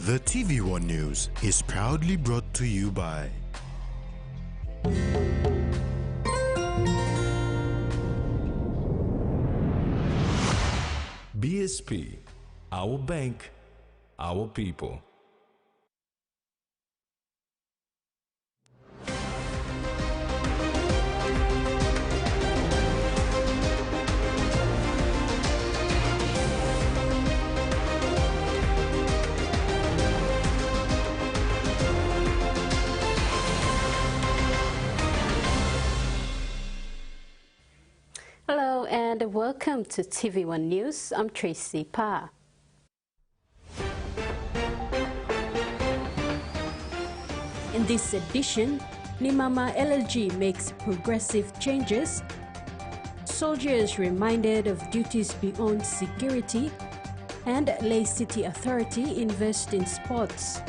The Tvwan News is proudly brought to you by BSP, our bank, our people. Hello and welcome to TV1 News. I'm Tracy Pa. In this edition, Nimamar LLG makes progressive changes, soldiers reminded of duties beyond security, and Lay City Authority invest in sports.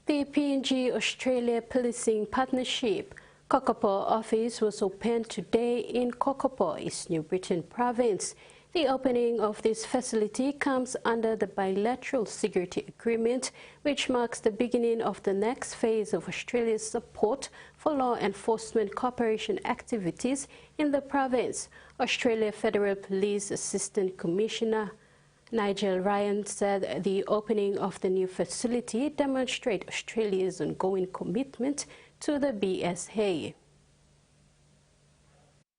The PNG Australia Policing Partnership Kokopo office was opened today in Kokopo, East New Britain province. The opening of this facility comes under the bilateral security agreement, which marks the beginning of the next phase of Australia's support for law enforcement cooperation activities in the province. Australia Federal Police Assistant Commissioner Nigel Ryan said the opening of the new facility demonstrates Australia's ongoing commitment to the BSA.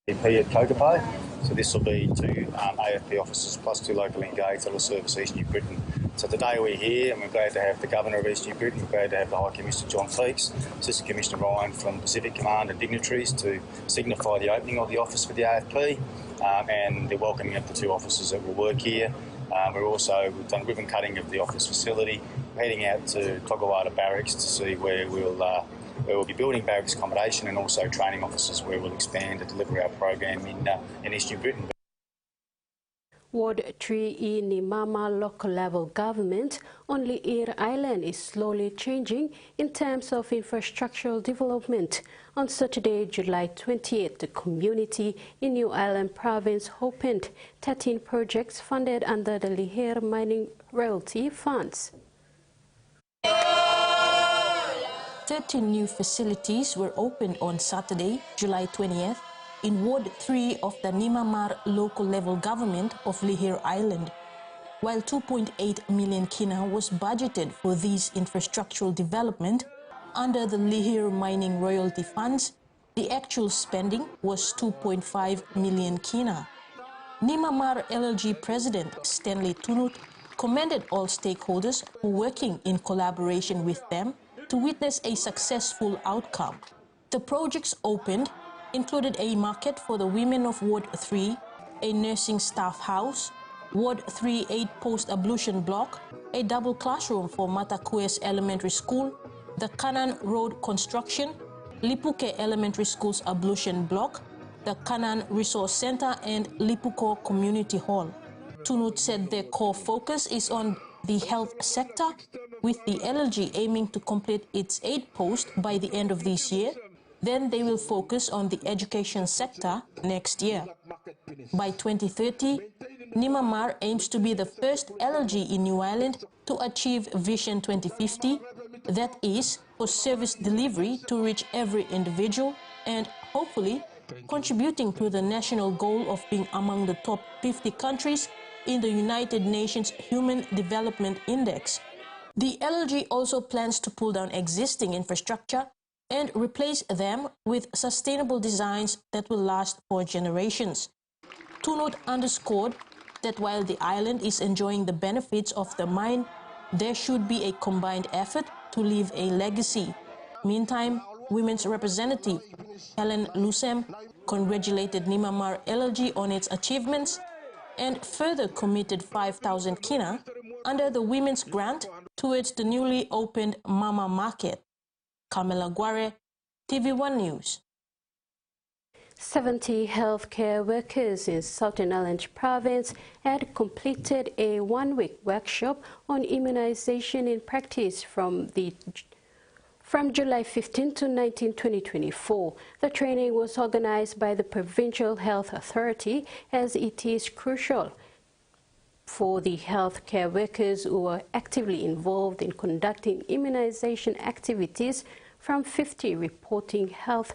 AFP at Kokopo, so this will be two AFP officers plus two local engaged that will service East New Britain. So today we're here and we're glad to have the Governor of East New Britain, we're glad to have the High Commissioner John Feeks, Assistant Commissioner Ryan from Pacific Command and dignitaries to signify the opening of the office for the AFP, and they're welcoming up the two officers that will work here. We've done ribbon cutting of the office facility. We're heading out to Togawara Barracks to see where we'll be building barracks accommodation and also training offices where we'll expand and deliver our program in East New Britain. Ward 3E Nimamar local level government on Lihir Island is slowly changing in terms of infrastructural development. On Saturday, July 28th, the community in New Ireland province opened 13 projects funded under the Lihir mining royalty funds. 13 new facilities were opened on Saturday, July 20th, in Ward 3 of the Nimamar local level government of Lihir Island. While 2.8 million kina was budgeted for these infrastructural development under the Lihir mining royalty funds, the actual spending was 2.5 million kina. Nimamar LLG President Stanley Tunut commended all stakeholders for working in collaboration with them to witness a successful outcome. The projects opened included a market for the women of Ward 3, a nursing staff house, Ward 3 8-post ablution block, a double classroom for Matakues Elementary School, the Kanan Road construction, Lipuke Elementary School's ablution block, the Kanan Resource Center, and Lipuko Community Hall. Tunut said their core focus is on the health sector, with the LLG aiming to complete its 8 posts by the end of this year. Then they will focus on the education sector next year. By 2030, Nimamar aims to be the first LLG in New Ireland to achieve Vision 2050, that is, for service delivery to reach every individual and, hopefully, contributing to the national goal of being among the top 50 countries in the United Nations Human Development Index. The LLG also plans to pull down existing infrastructure and replace them with sustainable designs that will last for generations. Tunut underscored that while the island is enjoying the benefits of the mine, there should be a combined effort to leave a legacy. Meantime, Women's Representative Helen Lusem congratulated Nimamar LLG on its achievements and further committed 5,000 kina under the Women's Grant towards the newly opened Mama Market. Kamela Guare, TV1 News. 70 healthcare workers in Southern Ireland province had completed a one-week workshop on immunization in practice from July 15 to 19, 2024. The training was organized by the Provincial Health Authority as it is crucial for the healthcare workers who are actively involved in conducting immunization activities from 50 reporting health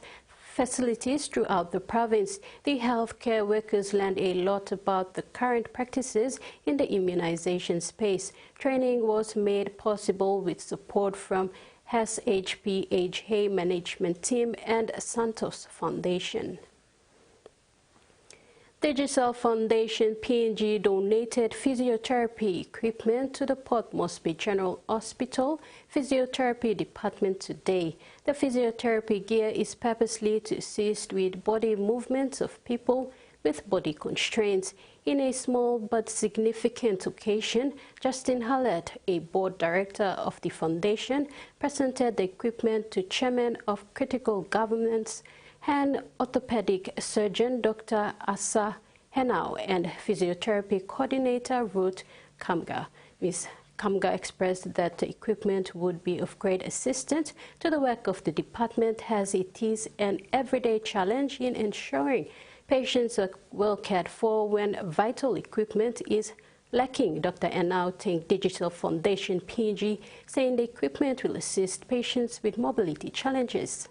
facilities throughout the province. The healthcare workers learned a lot about the current practices in the immunization space. Training was made possible with support from SHPHA Management Team and Santos Foundation. Digital Foundation PNG donated physiotherapy equipment to the Port Moresby General Hospital Physiotherapy Department today. The physiotherapy gear is purposely to assist with body movements of people with body constraints. In a small but significant occasion, Justin Hallett, a board director of the foundation, presented the equipment to Chairman of Critical Governance and orthopedic surgeon Dr. Asa Henao and physiotherapy coordinator Ruth Kamga. Ms. Kamga expressed that the equipment would be of great assistance to the work of the department, as it is an everyday challenge in ensuring patients are well cared for when vital equipment is lacking. Dr. Henao thanked Digital Foundation PNG, saying the equipment will assist patients with mobility challenges.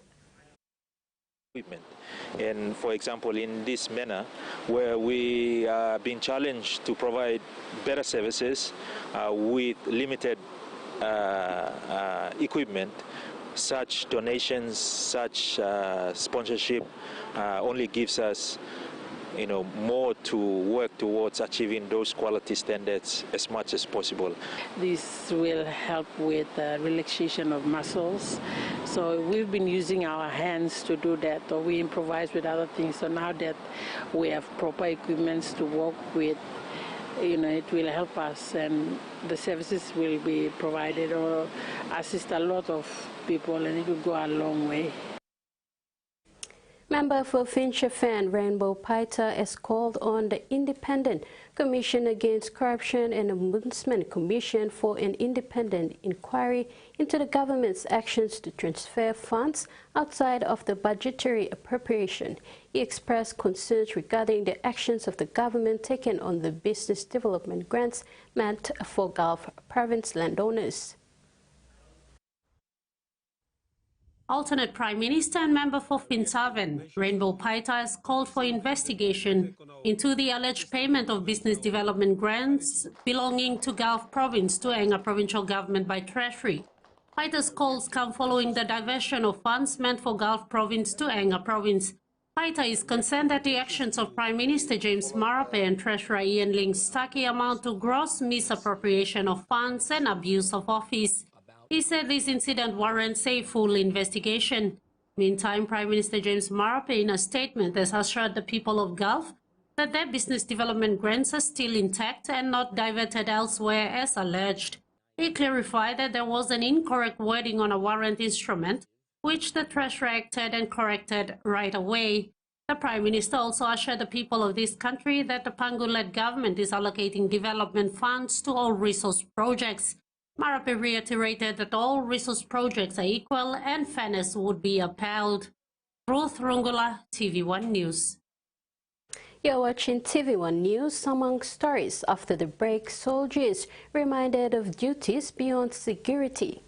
And for example, in this manner, where we are being challenged to provide better services with limited equipment, such donations, such sponsorship only gives us more to work towards achieving those quality standards as much as possible. This will help with relaxation of muscles. So we've been using our hands to do that, or we improvise with other things. So now that we have proper equipments to work with, it will help us, and the services will be provided or assist a lot of people, and it will go a long way. Member for Finchafan Rainbow Paita has called on the Independent Commission Against Corruption and Ombudsman Commission for an independent inquiry into the government's actions to transfer funds outside of the budgetary appropriation. He expressed concerns regarding the actions of the government taken on the business development grants meant for Gulf province landowners. Alternate Prime Minister and member for Finchafan, Rainbow Paita, has called for investigation into the alleged payment of business development grants belonging to Gulf Province to Enga provincial government by Treasury. Paita's calls come following the diversion of funds meant for Gulf Province to Enga Province. Paita is concerned that the actions of Prime Minister James Marape and Treasurer Ian Ling-Stuckey amount to gross misappropriation of funds and abuse of office. He said this incident warrants a full investigation. Meantime, Prime Minister James Marape, in a statement, has assured the people of Gulf that their business development grants are still intact and not diverted elsewhere as alleged. He clarified that there was an incorrect wording on a warrant instrument, which the Treasurer acted and corrected right away. The Prime Minister also assured the people of this country that the Pangu-led government is allocating development funds to all resource projects. Marape reiterated that all resource projects are equal and fairness would be upheld. Ruth Rungula, TV1 News. You're watching TV1 News. Among stories after the break, soldiers reminded of duties beyond security.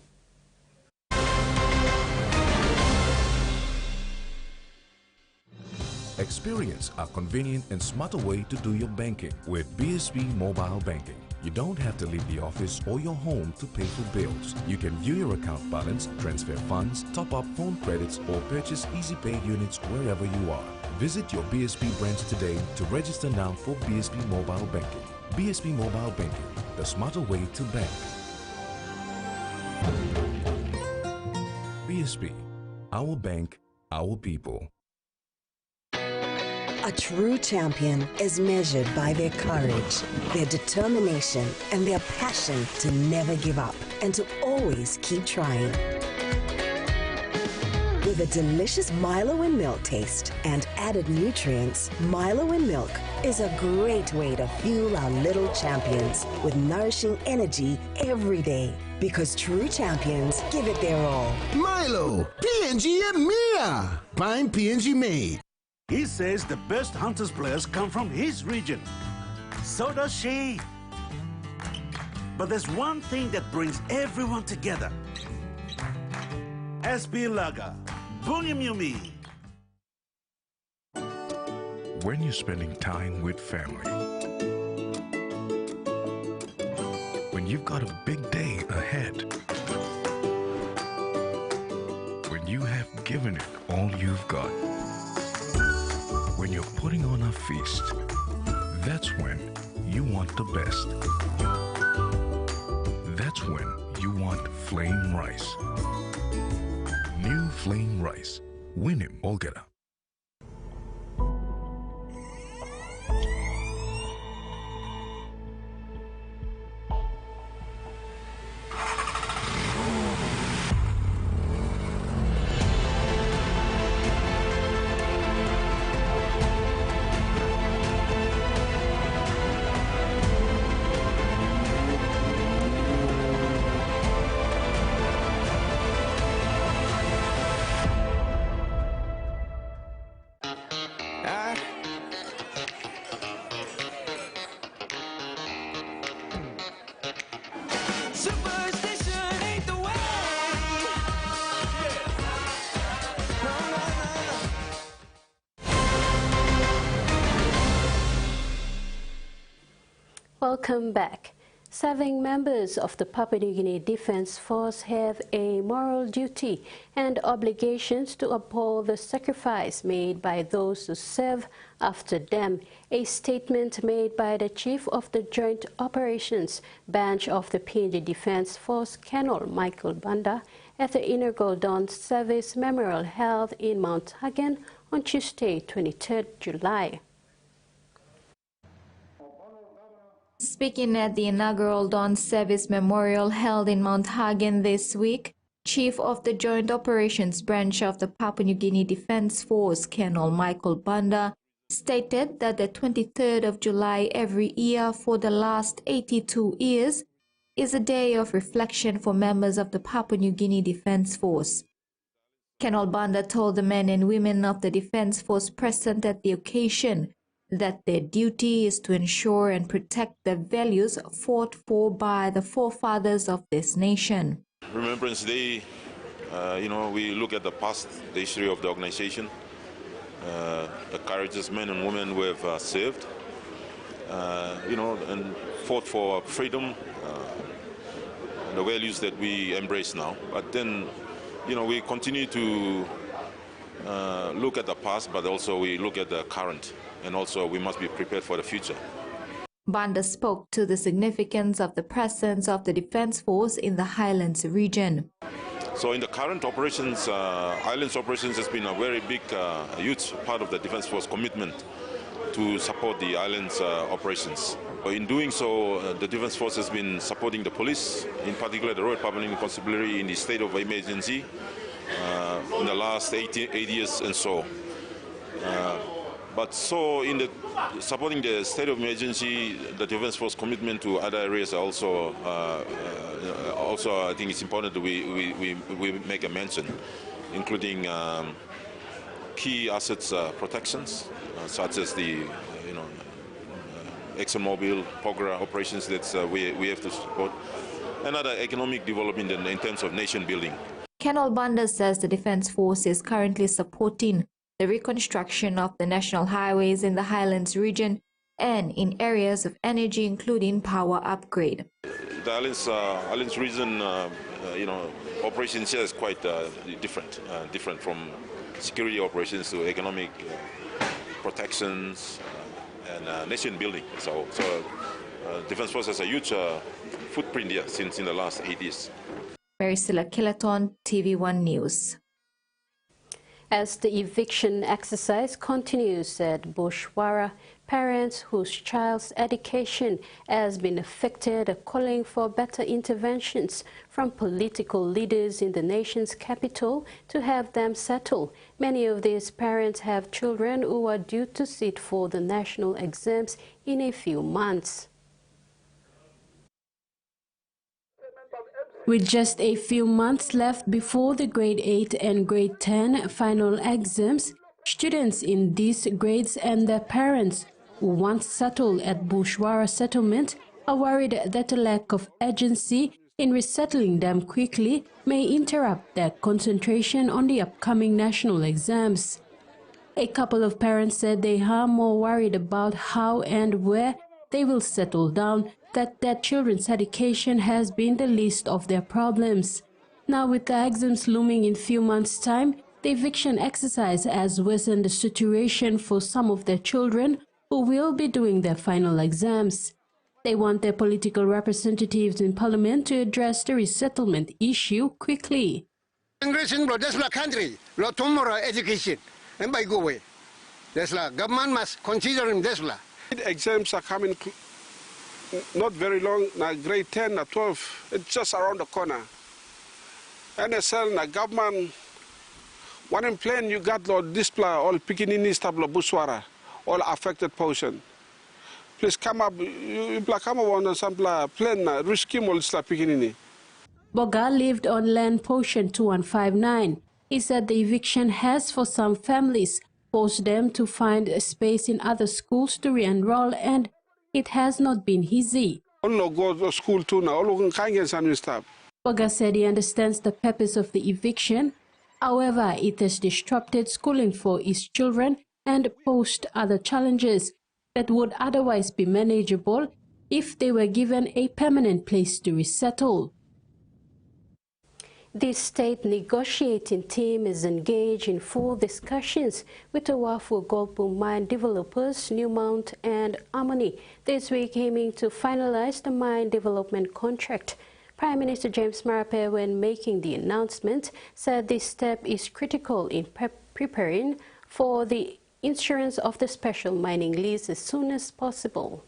Experience a convenient and smarter way to do your banking with BSB Mobile Banking. You don't have to leave the office or your home to pay for bills. You can view your account balance, transfer funds, top up phone credits, or purchase Easy Pay units wherever you are. Visit your BSB branch today to register now for BSB Mobile Banking. BSB Mobile Banking, the smarter way to bank. BSB, our bank, our people. A true champion is measured by their courage, their determination, and their passion to never give up and to always keep trying. With a delicious Milo and milk taste and added nutrients, Milo and milk is a great way to fuel our little champions with nourishing energy every day. Because true champions give it their all. Milo, PNG and Mia. Prime PNG made. He says the best Hunters players come from his region. So does she. But there's one thing that brings everyone together. SB Lager, Bunyamyumi. When you're spending time with family, when you've got a big day ahead, when you have given it all you've got, when you're putting on a feast, that's when you want the best. That's when you want flame rice. New flame rice. Win him, Olgeta. Welcome back. 7 members of the Papua New Guinea Defence Force have a moral duty and obligations to uphold the sacrifice made by those who serve after them. A statement made by the Chief of the Joint Operations Branch of the PNG Defence Force, Colonel Michael Banda, at the inaugural Dawn Service Memorial held in Mount Hagen on Tuesday, 23rd July. Speaking at the inaugural Dawn Service Memorial held in Mount Hagen this week, Chief of the Joint Operations Branch of the Papua New Guinea Defence Force, Colonel Michael Banda, stated that the 23rd of July every year for the last 82 years is a day of reflection for members of the Papua New Guinea Defence Force. Colonel Banda told the men and women of the Defence Force present at the occasion that their duty is to ensure and protect the values fought for by the forefathers of this nation. Remembrance Day, we look at the past, the history of the organization, the courageous men and women who have served, and fought for freedom, the values that we embrace now. But then, we continue to look at the past, but also we look at the current. And also we must be prepared for the future. Banda spoke to the significance of the presence of the Defence Force in the Highlands region. So in the current operations, Islands operations has been a very big, huge part of the Defence Force commitment to support the Islands operations. In doing so, the Defence Force has been supporting the police, in particular the Royal Papua New Guinea Constabulary in the state of emergency in the last 8 years and so. But so in the supporting the state of emergency, the Defence Force commitment to other areas also, I think it's important that we make a mention, including key assets protections, such as the ExxonMobil, Pogra operations that we have to support, and other economic development in terms of nation building. Colonel Banda says the Defence Force is currently supporting the reconstruction of the national highways in the Highlands region and in areas of energy, including power upgrade. The Islands region, operations here is quite different from security operations to economic protections and nation building. So Defence Force has a huge footprint here since in the last 8 years. Maricela Kilaton, TV1 News. As the eviction exercise continues at Bushwara, parents whose child's education has been affected are calling for better interventions from political leaders in the nation's capital to have them settle. Many of these parents have children who are due to sit for the national exams in a few months. With just a few months left before the Grade 8 and Grade 10 final exams, students in these grades and their parents who once settled at Bushwara settlement are worried that a lack of urgency in resettling them quickly may interrupt their concentration on the upcoming national exams. A couple of parents said they are more worried about how and where they will settle down, that their children's education has been the least of their problems. Now, with the exams looming in few months' time, the eviction exercise has worsened the situation for some of their children who will be doing their final exams. They want their political representatives in parliament to address the resettlement issue quickly. Country, tomorrow education, and by go away. Government must consider him. Exams are coming not very long, now grade 10 or 12, it's just around the corner. NSL, the government, one in plan you got display all Pikinini stablo Buswara, all affected portion. Please come up, you come up on some plan, risky molsta Pikinini. Boga lived on land portion 2159. He said the eviction has, for some families, forced them to find a space in other schools to re-enroll, and it has not been easy. Go to school too now. Boga said he understands the purpose of the eviction. However, it has disrupted schooling for his children and posed other challenges that would otherwise be manageable if they were given a permanent place to resettle. The state negotiating team is engaged in full discussions with the Wafi-Golpu mine developers, Newmont and Harmony, this week aiming to finalize the mine development contract. Prime Minister James Marape, when making the announcement, said this step is critical in preparing for the insurance of the special mining lease as soon as possible.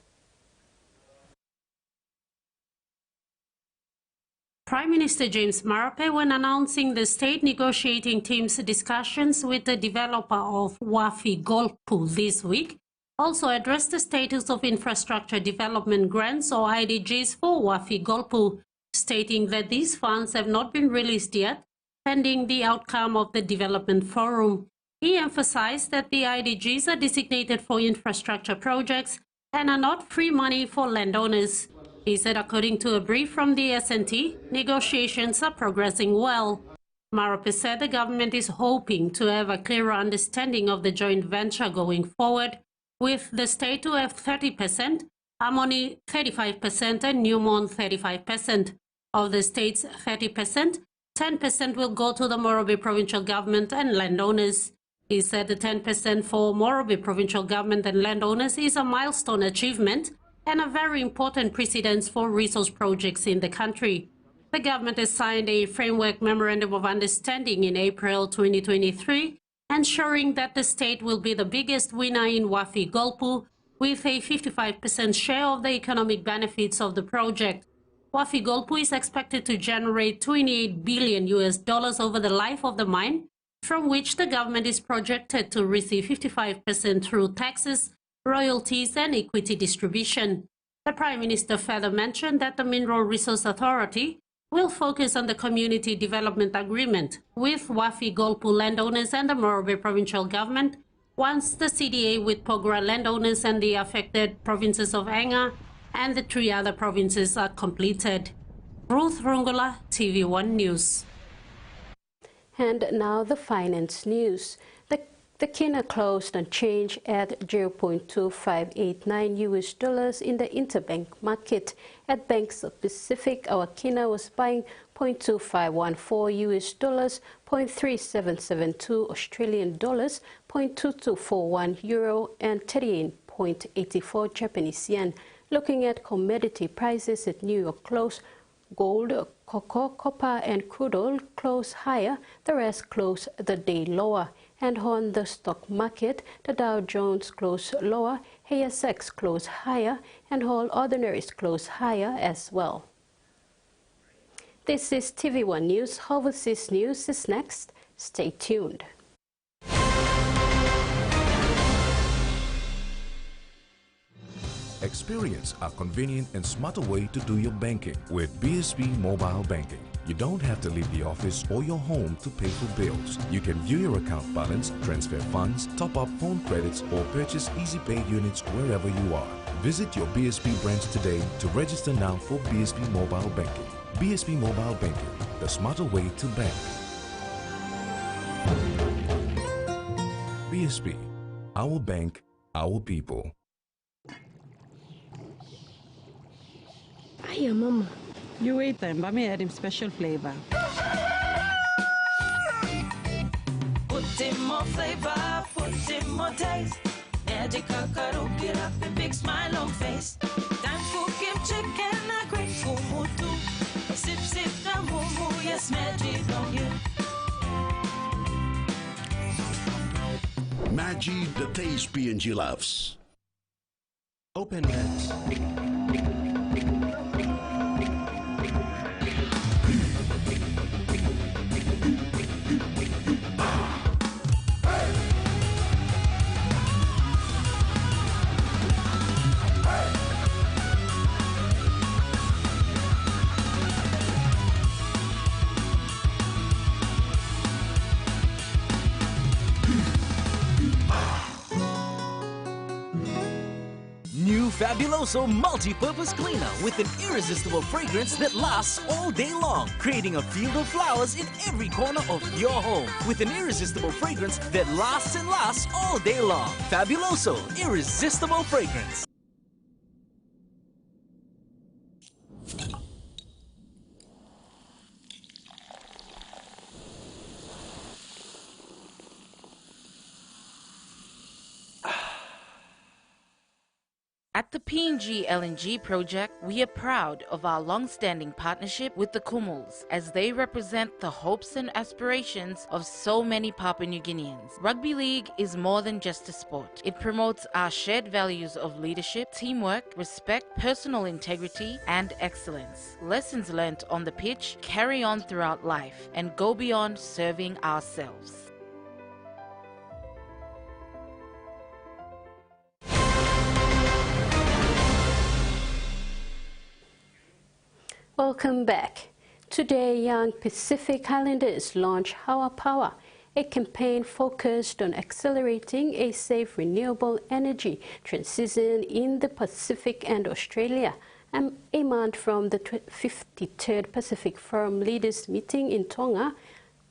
Prime Minister James Marape, when announcing the state negotiating team's discussions with the developer of Wafi-Golpu this week, also addressed the status of infrastructure development grants or IDGs for Wafi-Golpu, stating that these funds have not been released yet, pending the outcome of the development forum. He emphasized that the IDGs are designated for infrastructure projects and are not free money for landowners. He said, according to a brief from the SNT, negotiations are progressing well. Marape said the government is hoping to have a clearer understanding of the joint venture going forward, with the state to have 30%, Harmony 35% and Newmont 35%. Of the state's 30%, 10% will go to the Morobe provincial government and landowners. He said the 10% for Morobe provincial government and landowners is a milestone achievement and a very important precedence for resource projects in the country. The government has signed a framework memorandum of understanding in April 2023, ensuring that the state will be the biggest winner in Wafi-Golpu, with a 55% share of the economic benefits of the project. Wafi-Golpu is expected to generate $28 billion over the life of the mine, from which the government is projected to receive 55% through taxes, royalties and equity distribution. The Prime Minister further mentioned that the Mineral Resource Authority will focus on the Community Development Agreement with Wafi-Golpu landowners and the Morobe provincial government once the CDA with Pogra landowners and the affected provinces of Anga and the 3 other provinces are completed. Ruth Rungula, TV1 News. And now the finance news. The kina closed unchanged at $0.2589 in the interbank market. At Banks of Pacific, our kina was buying $0.2514 $0.3772 Australian dollars, €0.2241 and 38.84 Japanese yen. Looking at commodity prices at New York close, gold, cocoa, copper and crude oil close higher, the rest close the day lower. And on the stock market, the Dow Jones closed lower, ASX closed higher, and all ordinaries closed higher as well. This is TV1 News. Overseas News is next. Stay tuned. Experience a convenient and smarter way to do your banking with BSB Mobile Banking. You don't have to leave the office or your home to pay for bills. You can view your account balance, transfer funds, top up phone credits, or purchase Easy Pay units wherever you are. Visit your BSP branch today to register now for BSP Mobile Banking. BSP Mobile Banking, the smarter way to bank. BSP, our bank, our people. Hiya, Mama. You wait then, but me add him special flavor. Put in more flavor, put in more taste. Magic kakaru, get up a big smile on face. Time for kimchi and a great kumutu. Sip, sip, na mumu, yes, magic on you. Maggi, the taste PNG loves. Open net. Fabuloso multi-purpose cleaner with an irresistible fragrance that lasts all day long, creating a field of flowers in every corner of your home with an irresistible fragrance that lasts and lasts all day long. Fabuloso irresistible fragrance. At the PNG LNG project, we are proud of our long-standing partnership with the Kumuls, as they represent the hopes and aspirations of so many Papua New Guineans. Rugby league is more than just a sport. It promotes our shared values of leadership, teamwork, respect, personal integrity, and excellence. Lessons learnt on the pitch carry on throughout life and go beyond serving ourselves. Welcome back. Today, young Pacific Islanders launch Our Power, a campaign focused on accelerating a safe renewable energy transition in the Pacific and Australia. A month from the 53rd Pacific Forum Leaders Meeting in Tonga,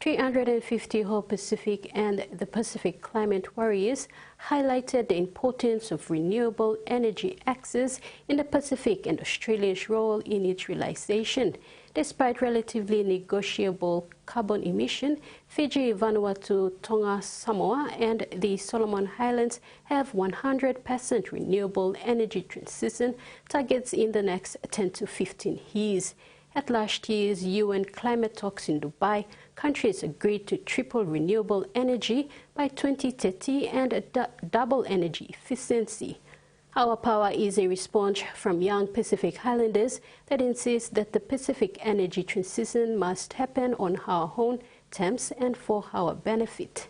350 whole Pacific and the Pacific Climate Warriors highlighted the importance of renewable energy access in the Pacific and Australia's role in its realization. Despite relatively negotiable carbon emission, Fiji, Vanuatu, Tonga, Samoa, and the Solomon Islands have 100% renewable energy transition targets in the next 10 to 15 years. At last year's UN climate talks in Dubai, countries agreed to triple renewable energy by 2030 and double energy efficiency. Our Power is a response from young Pacific Islanders that insists that the Pacific energy transition must happen on our own terms and for our benefit.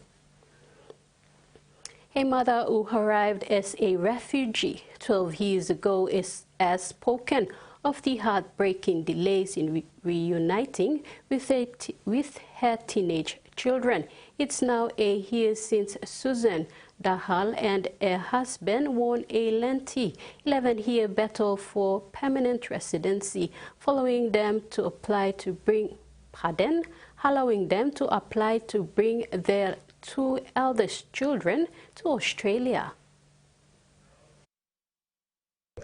A mother who arrived as a refugee 12 years ago has spoken of the heartbreaking delays in reuniting with her teenage children. It's now a year since Susan Dahal and her husband won a lengthy 11-year battle for permanent residency, allowing them to apply to bring their two eldest children to Australia.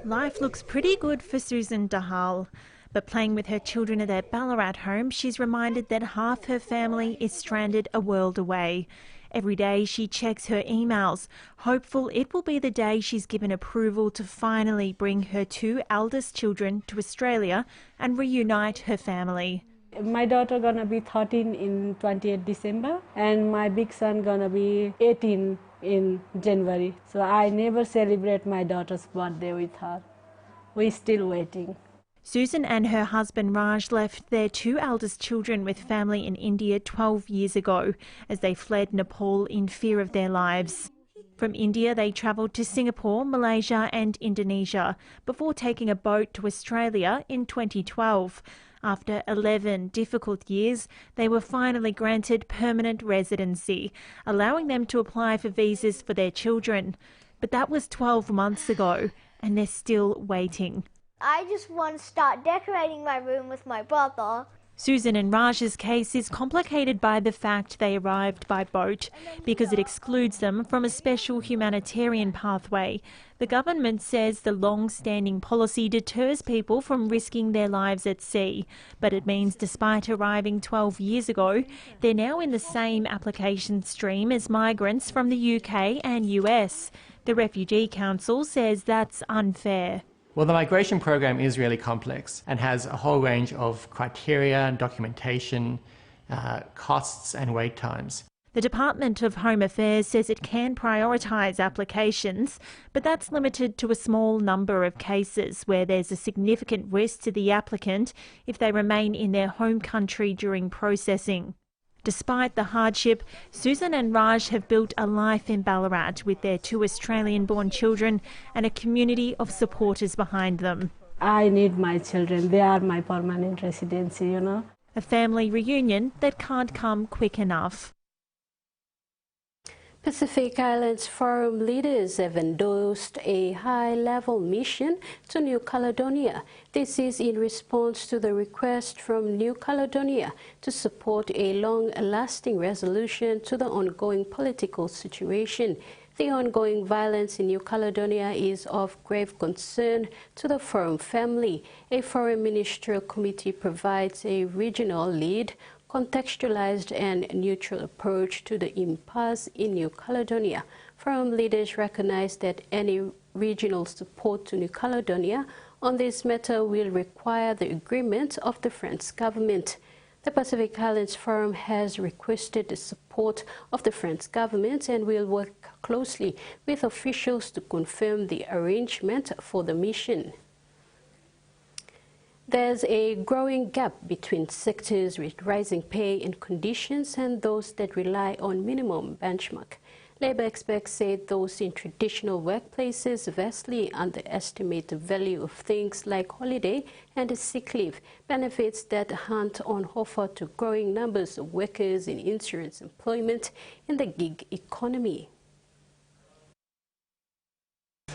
Life looks pretty good for Susan Dahal, but playing with her children at their Ballarat home, she's reminded that half her family is stranded a world away. Every day she checks her emails, hopeful it will be the day she's given approval to finally bring her two eldest children to Australia and reunite her family. My daughter gonna be 13 in 28 December and my big son gonna be 18 in January. So I never celebrate my daughter's birthday with her. We're still waiting. Susan and her husband Raj left their two eldest children with family in India 12 years ago as they fled Nepal in fear of their lives. From India, they travelled to Singapore, Malaysia and Indonesia before taking a boat to Australia in 2012. After 11 difficult years, they were finally granted permanent residency, allowing them to apply for visas for their children. But that was 12 months ago, and they're still waiting. I just want to start decorating my room with my brother. Susan and Raj's case is complicated by the fact they arrived by boat because it excludes them from a special humanitarian pathway. The government says the long-standing policy deters people from risking their lives at sea, but it means despite arriving 12 years ago, they're now in the same application stream as migrants from the UK and US. The Refugee Council says that's unfair. Well, the migration program is really complex and has a whole range of criteria, documentation, costs and wait times. The Department of Home Affairs says it can prioritise applications, but that's limited to a small number of cases where there's a significant risk to the applicant if they remain in their home country during processing. Despite the hardship, Susan and Raj have built a life in Ballarat with their 2 Australian-born children and a community of supporters behind them. I need my children. They are my permanent residency, you know. A family reunion that can't come quick enough. Pacific Islands Forum leaders have endorsed a high-level mission to New Caledonia. This is in response to the request from New Caledonia to support a long-lasting resolution to the ongoing political situation. The ongoing violence in New Caledonia is of grave concern to the Forum family. A Foreign Ministerial Committee provides a regional lead, contextualized and neutral approach to the impasse in New Caledonia. Forum leaders recognize that any regional support to New Caledonia on this matter will require the agreement of the French government. The Pacific Islands Forum has requested the support of the French government and will work closely with officials to confirm the arrangement for the mission. There's a growing gap between sectors with rising pay and conditions and those that rely on minimum benchmark. Labour experts say those in traditional workplaces vastly underestimate the value of things like holiday and sick leave, benefits that aren't on offer to growing numbers of workers in insurance employment in the gig economy.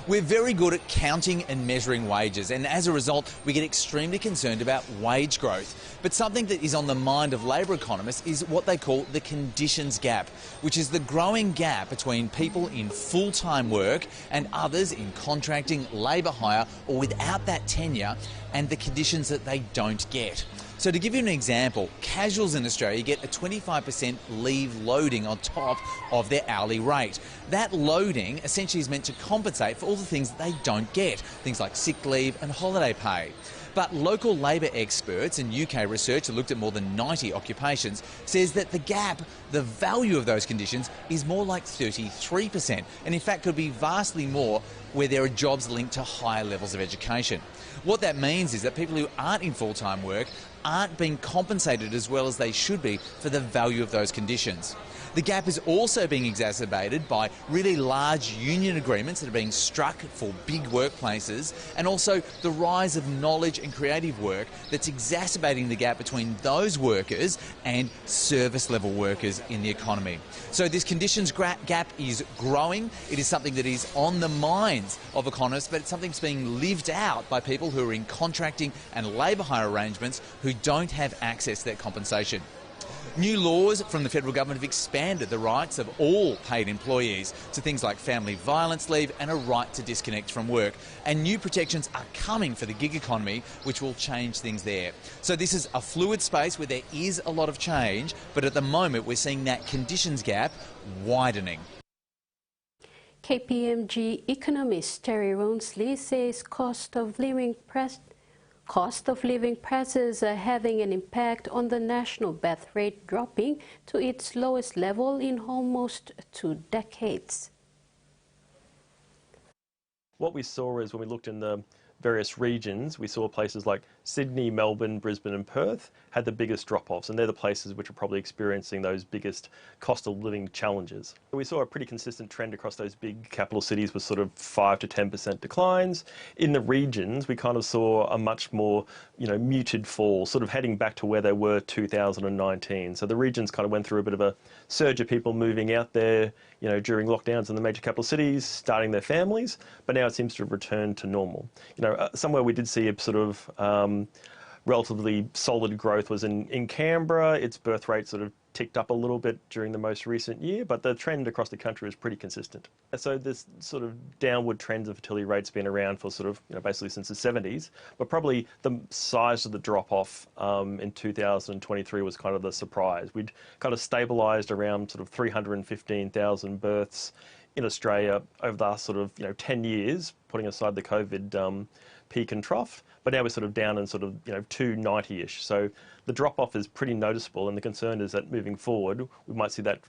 We're very good at counting and measuring wages, and as a result we get extremely concerned about wage growth. But something that is on the mind of labour economists is what they call the conditions gap, which is the growing gap between people in full-time work and others in contracting, labour hire or without that tenure, and the conditions that they don't get. So to give you an example, casuals in Australia get a 25% leave loading on top of their hourly rate. That loading essentially is meant to compensate for all the things that they don't get, things like sick leave and holiday pay. But local labour experts and UK research that looked at more than 90 occupations says that the gap, the value of those conditions, is more like 33%, and in fact could be vastly more where there are jobs linked to higher levels of education. What that means is that people who aren't in full-time work aren't being compensated as well as they should be for the value of those conditions. The gap is also being exacerbated by really large union agreements that are being struck for big workplaces, and also the rise of knowledge and creative work that's exacerbating the gap between those workers and service level workers in the economy. So this conditions gap is growing. It is something that is on the minds of economists, but it's something that's being lived out by people who are in contracting and labour hire arrangements who don't have access to that compensation. New laws from the federal government have expanded the rights of all paid employees to things like family violence leave and a right to disconnect from work. And new protections are coming for the gig economy, which will change things there. So this is a fluid space where there is a lot of change, but at the moment we're seeing that conditions gap widening. KPMG economist Terry Ronsley says cost of living pressures are having an impact on the national birth rate dropping to its lowest level in almost 2 decades. What we saw is when we looked in the various regions, we saw places like Sydney, Melbourne, Brisbane and Perth had the biggest drop-offs, and they're the places which are probably experiencing those biggest cost of living challenges. We saw a pretty consistent trend across those big capital cities with sort of 5 to 10% declines. In the regions, we kind of saw a much more, muted fall, sort of heading back to where they were 2019. So the regions kind of went through a bit of a surge of people moving out there, during lockdowns in the major capital cities, starting their families, but now it seems to have returned to normal. Somewhere we did see a sort of relatively solid growth was in Canberra. Its birth rate sort of ticked up a little bit during the most recent year, but the trend across the country is pretty consistent. So this sort of downward trends of fertility rates been around for sort of, basically since the 70s, but probably the size of the drop-off in 2023 was kind of the surprise. We'd kind of stabilised around sort of 315,000 births in Australia over the last sort of 10 years, putting aside the COVID peak and trough, but now we're sort of down in sort of 290-ish. So the drop-off is pretty noticeable, and the concern is that moving forward we might see that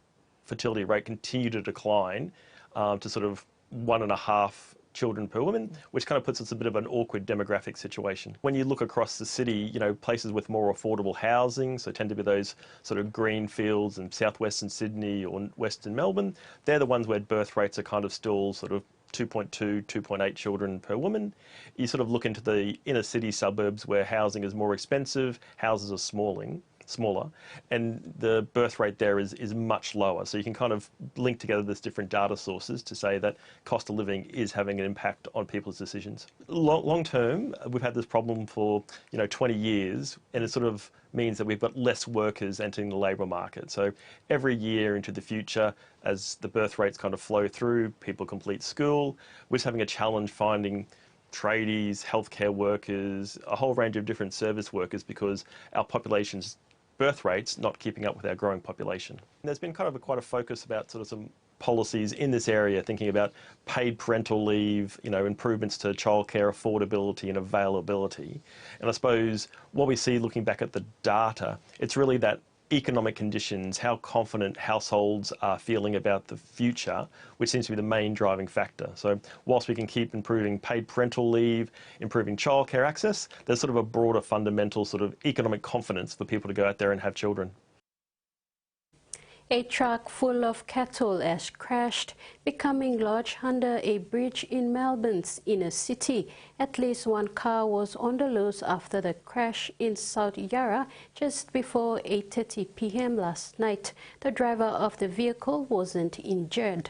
fertility rate continue to decline to sort of 1.5 children per woman, which kind of puts us in a bit of an awkward demographic situation. When you look across the city, places with more affordable housing, so tend to be those sort of green fields in southwestern Sydney or western Melbourne, they're the ones where birth rates are kind of still sort of 2.2, 2.8 children per woman. You sort of look into the inner city suburbs where housing is more expensive, houses are smaller, and the birth rate there is much lower. So you can kind of link together these different data sources to say that cost of living is having an impact on people's decisions. Long term, we've had this problem for 20 years, and it sort of means that we've got less workers entering the labour market. So every year into the future, as the birth rates kind of flow through, people complete school, we're just having a challenge finding tradies, healthcare workers, a whole range of different service workers, because our population's birth rates not keeping up with our growing population. And there's been kind of quite a focus about sort of some policies in this area, thinking about paid parental leave, improvements to childcare affordability and availability. And I suppose what we see looking back at the data, it's really that economic conditions, how confident households are feeling about the future, which seems to be the main driving factor. So whilst we can keep improving paid parental leave, improving childcare access, there's sort of a broader fundamental sort of economic confidence for people to go out there and have children. A truck full of cattle has crashed, becoming lodged under a bridge in Melbourne's inner city. At least one car was on the loose after the crash in South Yarra just before 8:30 p.m. last night. The driver of the vehicle wasn't injured.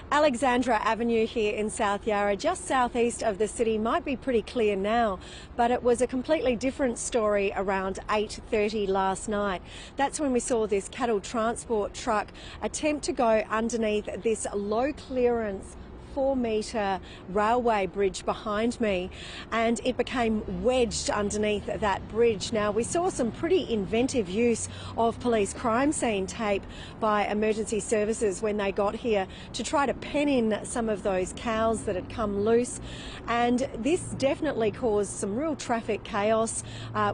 Alexandra Avenue here in South Yarra, just southeast of the city, might be pretty clear now, but it was a completely different story around 8:30 last night. That's when we saw this cattle transport truck attempt to go underneath this low clearance 4-metre railway bridge behind me, and it became wedged underneath that bridge. Now, we saw some pretty inventive use of police crime scene tape by emergency services when they got here to try to pen in some of those cows that had come loose, and this definitely caused some real traffic chaos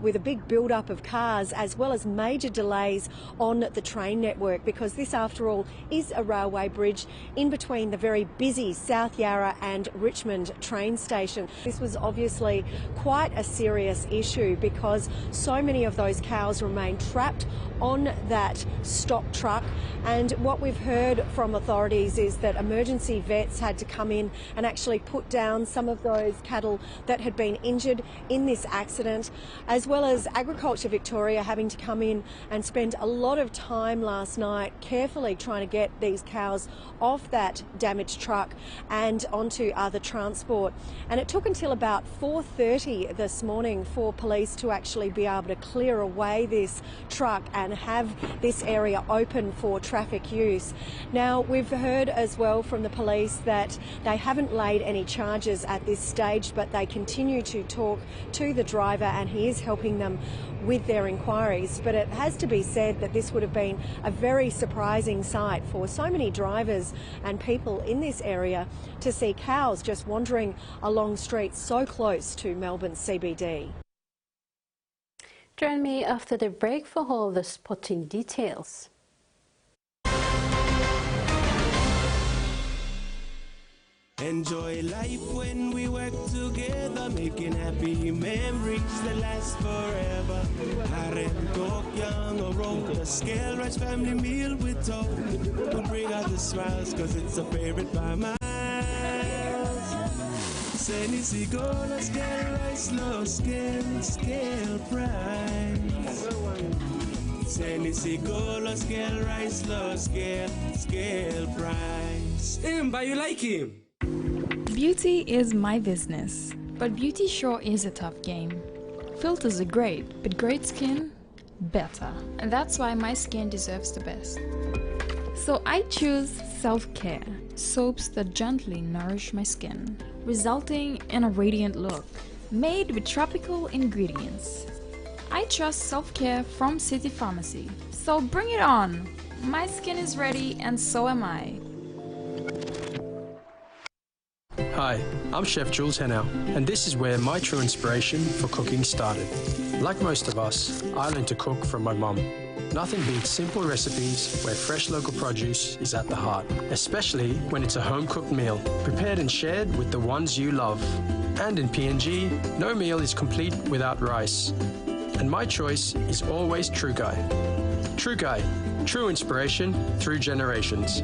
with a big build-up of cars, as well as major delays on the train network, because this, after all, is a railway bridge in between the very busy South Yarra and Richmond train station. This was obviously quite a serious issue because so many of those cows remain trapped on that stop truck, and what we've heard from authorities is that emergency vets had to come in and actually put down some of those cattle that had been injured in this accident, as well as Agriculture Victoria having to come in and spend a lot of time last night carefully trying to get these cows off that damaged truck and onto other transport. And it took until about 4:30 this morning for police to actually be able to clear away this truck and have this area open for traffic use. Now, we've heard as well from the police that they haven't laid any charges at this stage, but they continue to talk to the driver and he is helping them with their inquiries. But it has to be said that this would have been a very surprising sight for so many drivers and people in this area to see cows just wandering along streets so close to Melbourne CBD. Join me after the break for all the sporting details. enjoy life when we work together, making happy memories that last forever. Harem talk young or roll the scale rice family meal with talk. We'll bring out the smiles cause it's a favorite by miles. Senisi go la scale rice low scale price. Senisi go la scale rice low scale price. But you like him? Beauty is my business, but beauty sure is a tough game. Filters are great, but great skin, better. And that's why my skin deserves the best. So I choose self-care, soaps that gently nourish my skin, resulting in a radiant look, made with tropical ingredients. I trust self-care from City Pharmacy, so bring it on! My skin is ready and so am I. Hi, I'm Chef Jules Henow, and this is where my true inspiration for cooking started. Like most of us, I learned to cook from my mum. Nothing beats simple recipes where fresh local produce is at the heart, especially when it's a home-cooked meal, prepared and shared with the ones you love. And in PNG, no meal is complete without rice. And my choice is always True Guy. True Guy, true inspiration through generations.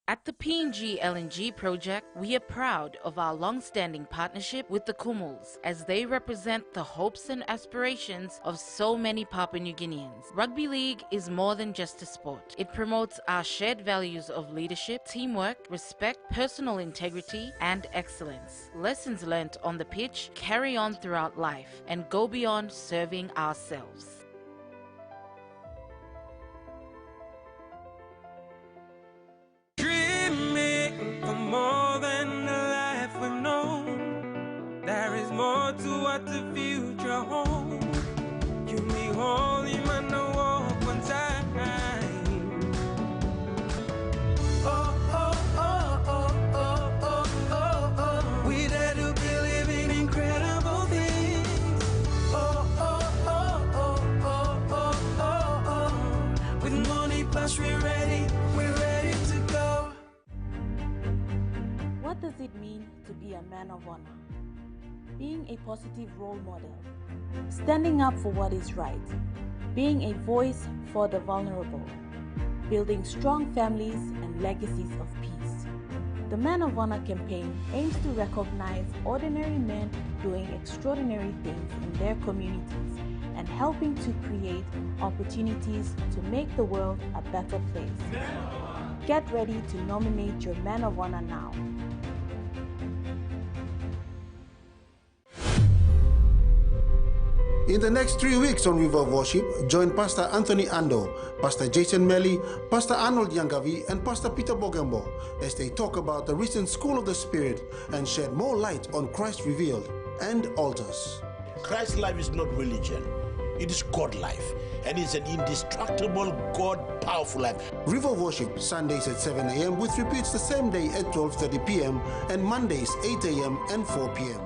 At the PNG LNG project, we are proud of our long-standing partnership with the Kumuls, as they represent the hopes and aspirations of so many Papua New Guineans. Rugby league is more than just a sport. It promotes our shared values of leadership, teamwork, respect, personal integrity, and excellence. Lessons learnt on the pitch carry on throughout life and go beyond serving ourselves. More than the life we've known, there is more to what the future holds. You be holy, man, no walk on time. Oh, oh, oh, oh, oh, oh, oh, oh. We dare to believe in incredible things. Oh, oh, oh, oh, oh, oh, oh, oh. With money plus we're ready to go. What does it mean to be a man of honor? Being a positive role model, standing up for what is right, being a voice for the vulnerable, building strong families and legacies of peace. The Man of Honor campaign aims to recognize ordinary men doing extraordinary things in their communities and helping to create opportunities to make the world a better place. Get ready to nominate your Man of Honor now. In the next 3 weeks on River of Worship, join Pastor Anthony Ando, Pastor Jason Melly, Pastor Arnold Yangavi, and Pastor Peter Bogembo as they talk about the recent School of the Spirit and shed more light on Christ revealed and altars. Christ's life is not religion. It is God life, and it's an indestructible, God powerful life. River of Worship, Sundays at 7 a.m. with repeats the same day at 12:30 p.m. and Mondays 8 a.m. and 4 p.m.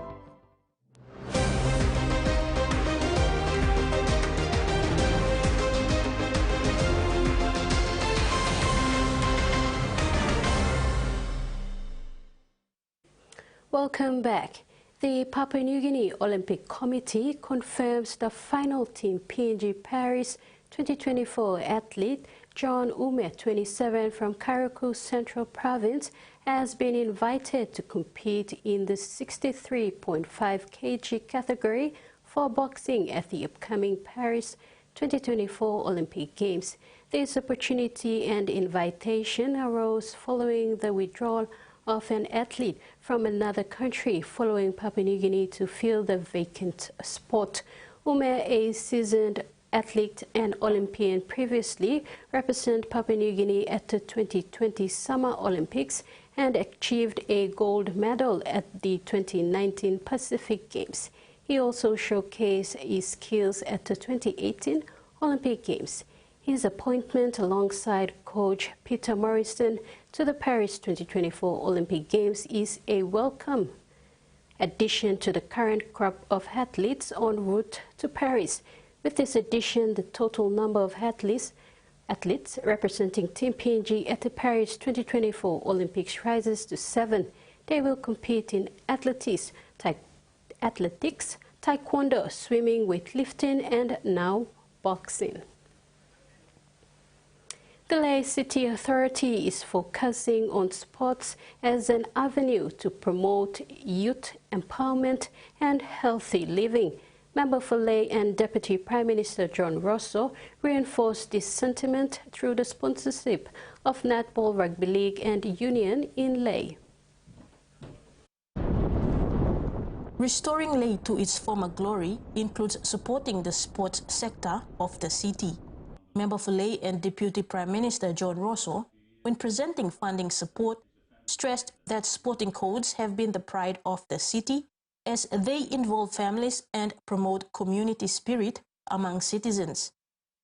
Welcome back. The Papua New Guinea Olympic Committee confirms the final team PNG Paris 2024 athlete John Ume, 27, from Karaku Central Province, has been invited to compete in the 63.5 kg category for boxing at the upcoming Paris 2024 Olympic Games. This opportunity and invitation arose following the withdrawal of an athlete from another country following Papua New Guinea to fill the vacant spot. Ume, a seasoned athlete and Olympian, previously represented Papua New Guinea at the 2020 Summer Olympics and achieved a gold medal at the 2019 Pacific Games. He also showcased his skills at the 2018 Olympic Games. His appointment alongside coach Peter Morrison to the Paris 2024 Olympic Games is a welcome addition to the current crop of athletes en route to Paris. With this addition, the total number of athletes Athletes representing Team PNG at the Paris 2024 Olympics rises to 7. They will compete in athletics, taekwondo, swimming, weightlifting, and now boxing. The Lae City Authority is focusing on sports as an avenue to promote youth empowerment and healthy living. Member for Lae and Deputy Prime Minister John Rosso reinforced this sentiment through the sponsorship of Netball, Rugby League and Union in Lae. Restoring Lae to its former glory includes supporting the sports sector of the city. Member for Lae and Deputy Prime Minister John Rosso, when presenting funding support, stressed that sporting codes have been the pride of the city as they involve families and promote community spirit among citizens.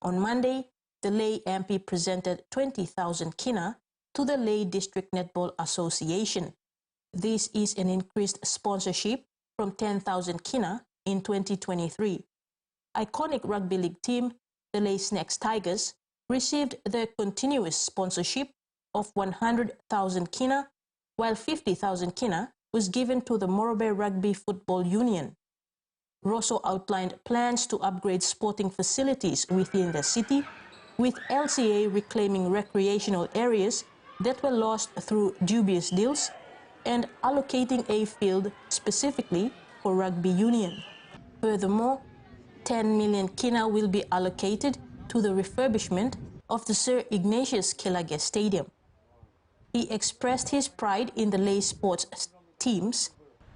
On Monday, the Lae MP presented 20,000 kina to the Lae District Netball Association. This is an increased sponsorship from 10,000 kina in 2023. Iconic rugby league team, the Lae Snakes Tigers, received their continuous sponsorship of 100,000 kina, while 50,000 kina was given to the Morobe Rugby Football Union. Rosso outlined plans to upgrade sporting facilities within the city, with LCA reclaiming recreational areas that were lost through dubious deals and allocating a field specifically for rugby union. Furthermore, 10 million kina will be allocated to the refurbishment of the Sir Ignatius Kilage Stadium. He expressed his pride in the Lae sports teams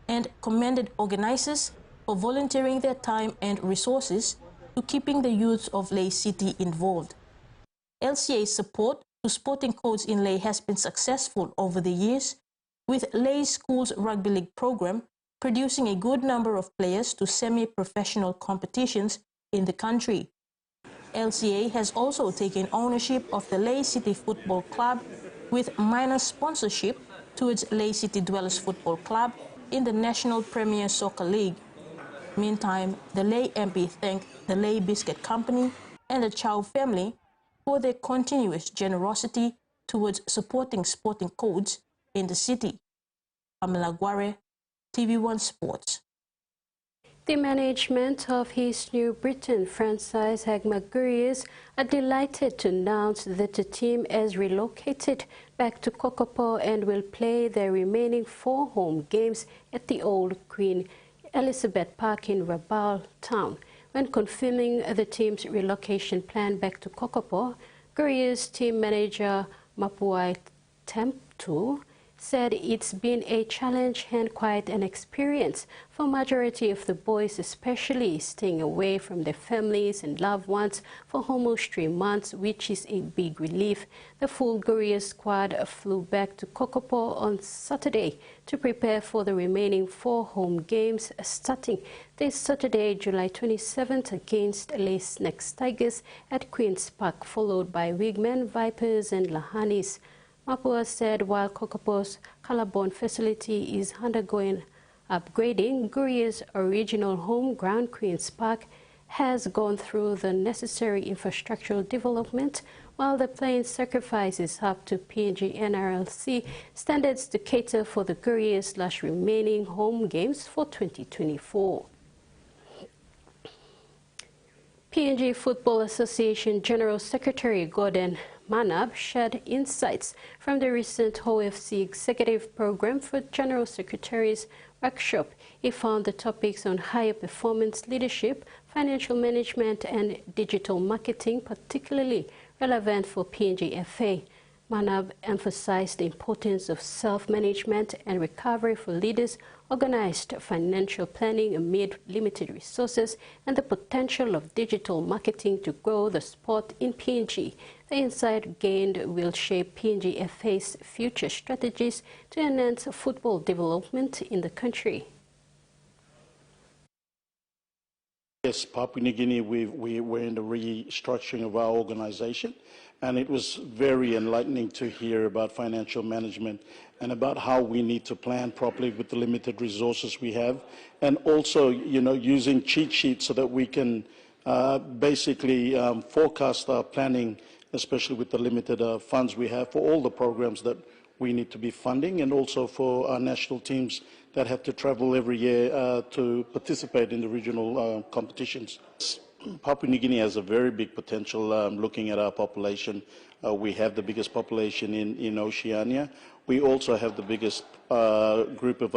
and commended organizers for volunteering their time and resources to keeping the youth of Lae City involved. LCA's support to sporting codes in Lae has been successful over the years, with Lae School's rugby league program producing a good number of players to semi-professional competitions in the country. LCA has also taken ownership of the Lae City Football Club with minor sponsorship towards Lae City Dwellers Football Club in the National Premier Soccer League. Meantime, the Lae MP thanked the Lae Biscuit Company and the Chow family for their continuous generosity towards supporting sporting codes in the city. Amela Guare, TV1 Sports. The management of his New Britain franchise Hagma Gurriers are delighted to announce that the team has relocated back to Kokopo and will play their remaining 4 home games at the old Queen Elizabeth Park in Rabaul town. When confirming the team's relocation plan back to Kokopo, Gurriers team manager Mapuai Temptu said it's been a challenge and quite an experience for majority of the boys, especially staying away from their families and loved ones for almost 3 months, which is a big relief. The full Gurrier squad flew back to Kokopo on Saturday to prepare for the remaining 4 home games starting this Saturday, July 27th against Lae Snakes Tigers at Queen's Park, followed by Wigman, Vipers and Lahanis. Mapua said while Kokopo's Calabourne facility is undergoing upgrading, Gurrier's original home ground Queen's Park has gone through the necessary infrastructural development, while the plane sacrifices up to PNG NRLC standards to cater for the Gurrier's remaining home games for 2024. PNG Football Association General Secretary Gordon Manab shared insights from the recent OFC Executive Program for General Secretaries workshop. He found the topics on higher performance leadership, financial management and digital marketing particularly relevant for PNG FA. Manab emphasized the importance of self-management and recovery for leaders, organized financial planning amid limited resources, and the potential of digital marketing to grow the sport in PNG. The insight gained will shape PNG FA's future strategies to enhance football development in the country. Yes, Papua New Guinea, we were in the restructuring of our organization, and it was very enlightening to hear about financial management and about how we need to plan properly with the limited resources we have, and also, using cheat sheets so that we can basically forecast our planning especially with the limited funds we have for all the programs that we need to be funding, and also for our national teams that have to travel every year to participate in the regional competitions. Papua New Guinea has a very big potential. Looking at our population, we have the biggest population in Oceania. We also have the biggest group of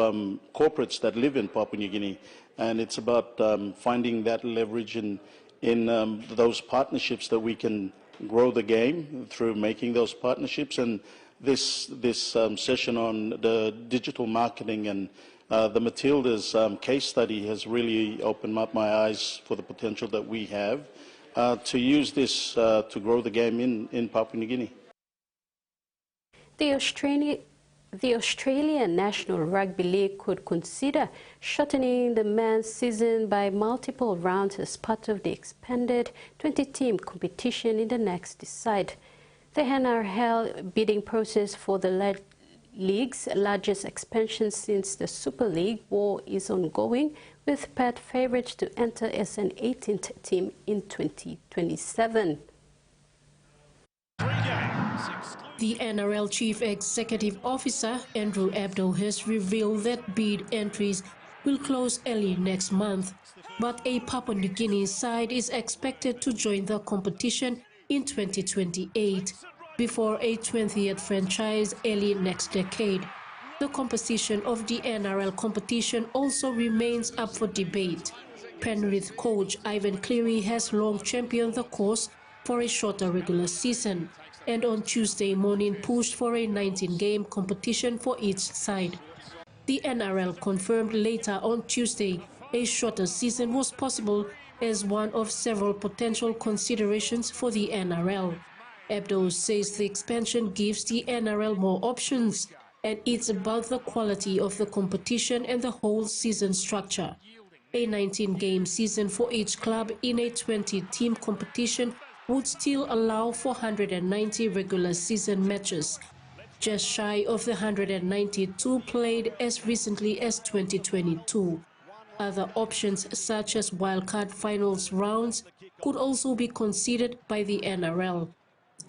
corporates that live in Papua New Guinea, and it's about finding that leverage in those partnerships that we can grow the game through making those partnerships. And this session on the digital marketing and the Matilda's case study has really opened up my eyes for the potential that we have to use this to grow the game in Papua New Guinea. The Australian National Rugby League could consider shortening the men's season by multiple rounds as part of the expanded 20-team competition in the next decade. The NRL bidding process for the league's largest expansion since the Super League war is ongoing, with Perth favourites to enter as an 18th team in 2027. The NRL Chief Executive Officer, Andrew Abdo, has revealed that bid entries will close early next month, but a Papua New Guinea side is expected to join the competition in 2028, before a 20th franchise early next decade. The composition of the NRL competition also remains up for debate. Penrith coach Ivan Cleary has long championed the cause for a shorter regular season, and on Tuesday morning pushed for a 19-game competition for each side. The NRL confirmed later on Tuesday a shorter season was possible as one of several potential considerations for the NRL. Abdo says the expansion gives the NRL more options, and it's about the quality of the competition and the whole season structure. A 19-game season for each club in a 20-team competition would still allow 490 regular season matches, just shy of the 192 played as recently as 2022. Other options such as wildcard finals rounds could also be considered by the NRL,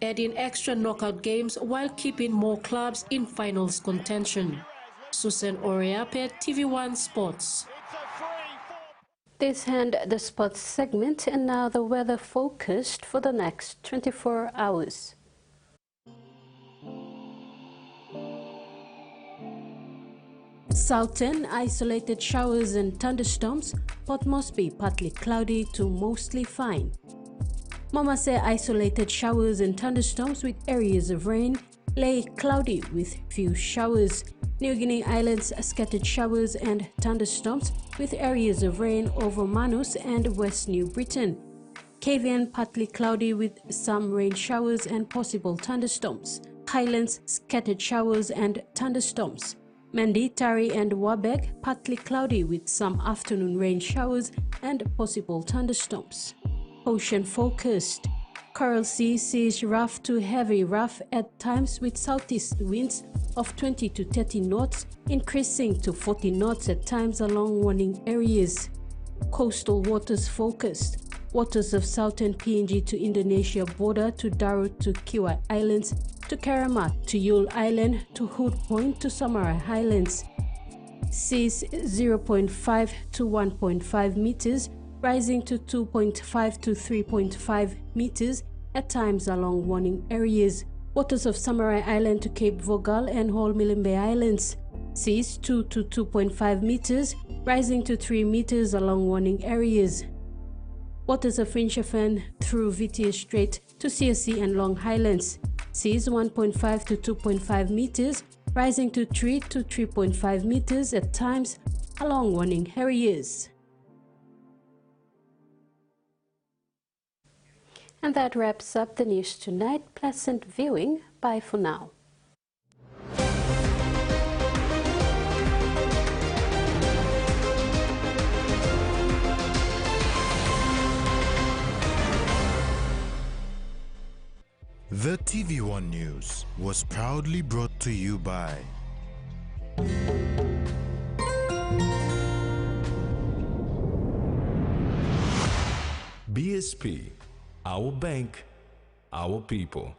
adding extra knockout games while keeping more clubs in finals contention. Susan Oreape, TV1 Sports. This ends the sports segment, and now the weather forecast for the next 24 hours. Southern isolated showers and thunderstorms, but must be partly cloudy to mostly fine. Momase isolated showers and thunderstorms with areas of rain. Lae cloudy with few showers. New Guinea Islands scattered showers and thunderstorms with areas of rain over Manus and West New Britain. Cavian partly cloudy with some rain showers and possible thunderstorms. Highlands scattered showers and thunderstorms. Mandi, Tari and Wabeg partly cloudy with some afternoon rain showers and possible thunderstorms. Ocean forecast. Coral Sea sees rough to heavy rough at times with southeast winds of 20 to 30 knots, increasing to 40 knots at times along warning areas. Coastal waters forecast. Waters of southern PNG to Indonesia border to Daru to Kiwai Islands to Karamat to Yule Island to Hood Point to Samarai Highlands. Seas 0.5 to 1.5 meters, rising to 2.5 to 3.5 meters at times along warning areas. Waters of Samarai Island to Cape Vogal and Hall Milimbe Islands. Seas 2 to 2.5 meters, rising to 3 meters along warning areas. Waters of Finschhafen through Vitia Strait to CSC and Long Highlands. Seas 1.5 to 2.5 meters, rising to 3 to 3.5 meters at times along warning areas. And that wraps up the news tonight. Pleasant viewing. Bye for now. The TV1 News was proudly brought to you by BSP, our bank, our people.